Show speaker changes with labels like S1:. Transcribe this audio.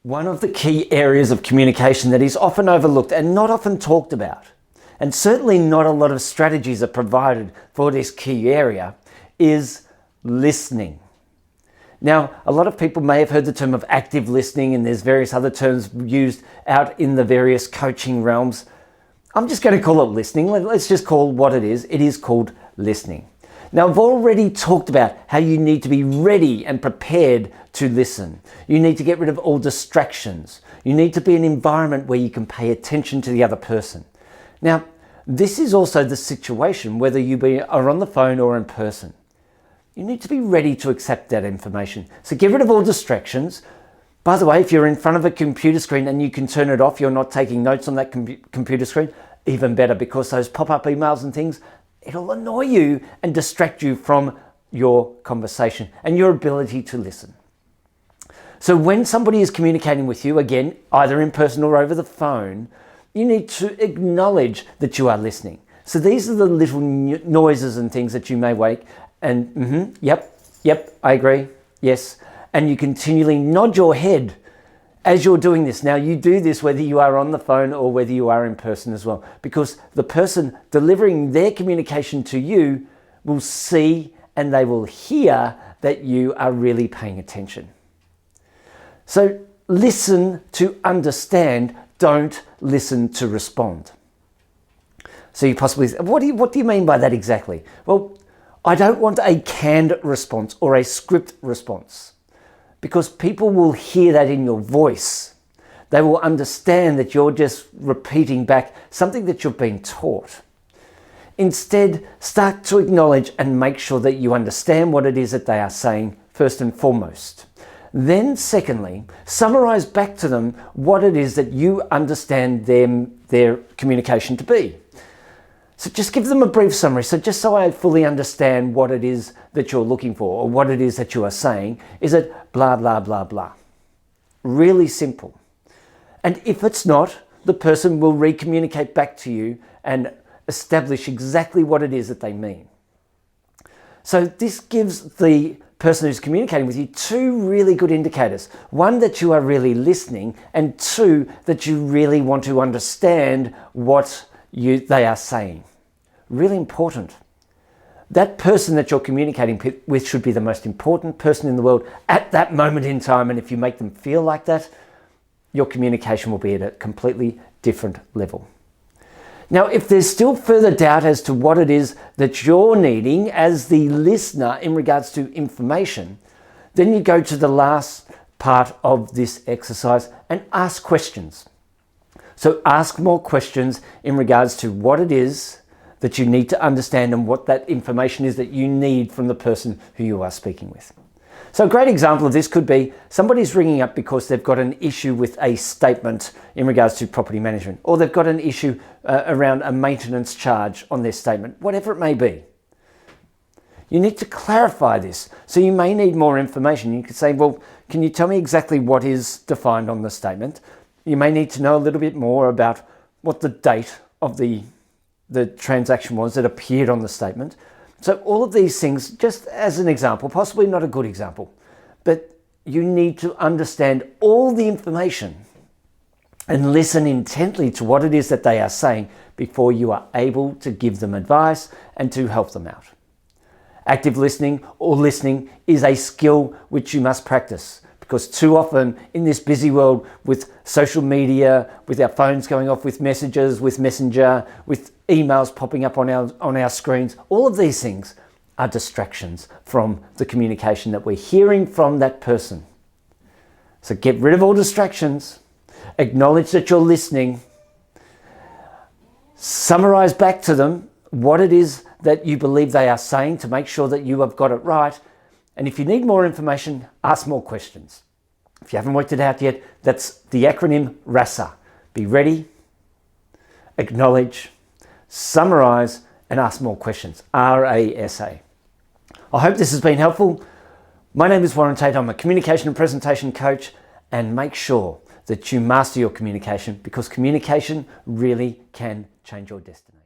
S1: One of the key areas of communication that is often overlooked and not often talked about, and certainly not a lot of strategies are provided for this key area, is listening. Now, a lot of people may have heard the term of active listening, and there's various other terms used out in the various coaching realms. I'm just going to call it listening. Let's just call what it is. It is called listening. Now, I've already talked about how you need to be ready and prepared to listen. You need to get rid of all distractions. You need to be in an environment where you can pay attention to the other person. Now, this is also the situation whether you are on the phone or in person. You need to be ready to accept that information. So get rid of all distractions. By the way, if you're in front of a computer screen and you can turn it off, you're not taking notes on that computer screen, even better, because those pop-up emails and things, it'll annoy you and distract you from your conversation and your ability to listen. So when somebody is communicating with you, again, either in person or over the phone, you need to acknowledge that you are listening. So these are the little noises and things that you may wake and yep, I agree, yes. And you continually nod your head as you're doing this. Now, you do this whether you are on the phone or whether you are in person as well, because the person delivering their communication to you will see and they will hear that you are really paying attention. So listen to understand, don't listen to respond. So you possibly say, what do you mean by that exactly? Well, I don't want a canned response or a script response, because people will hear that in your voice. They will understand that you're just repeating back something that you've been taught. Instead, start to acknowledge and make sure that you understand what it is that they are saying first and foremost. Then secondly, summarize back to them what it is that you understand their communication to be. So just give them a brief summary. So just so I fully understand what it is that you're looking for or what it is that you are saying, is it blah, blah, blah, blah. Really simple. And if it's not, the person will re-communicate back to you and establish exactly what it is that they mean. So this gives the person who's communicating with you two really good indicators. One, that you are really listening, and two, that you really want to understand what they are saying. Really important. That person that you're communicating with should be the most important person in the world at that moment in time, and if you make them feel like that, your communication will be at a completely different level. Now, if there's still further doubt as to what it is that you're needing as the listener in regards to information, then you go to the last part of this exercise and ask questions. So ask more questions in regards to what it is that you need to understand and what that information is that you need from the person who you are speaking with. So a great example of this could be somebody's ringing up because they've got an issue with a statement in regards to property management, or they've got an issue around a maintenance charge on their statement, whatever it may be. You need to clarify this. So you may need more information. You could say, well, can you tell me exactly what is defined on the statement? You may need to know a little bit more about what the date of the transaction was that appeared on the statement. So all of these things, just as an example, possibly not a good example, but you need to understand all the information and listen intently to what it is that they are saying before you are able to give them advice and to help them out. Active listening or listening is a skill which you must practice, because too often in this busy world with social media, with our phones going off, with messages, with Messenger, with emails popping up on our screens, all of these things are distractions from the communication that we're hearing from that person. So get rid of all distractions, acknowledge that you're listening, summarize back to them what it is that you believe they are saying to make sure that you have got it right. And if you need more information, ask more questions. If you haven't worked it out yet, that's the acronym RASA. Be ready, acknowledge, summarize, and ask more questions. RASA. I hope this has been helpful. My name is Warren Tate. I'm a communication and presentation coach, and make sure that you master your communication, because communication really can change your destiny.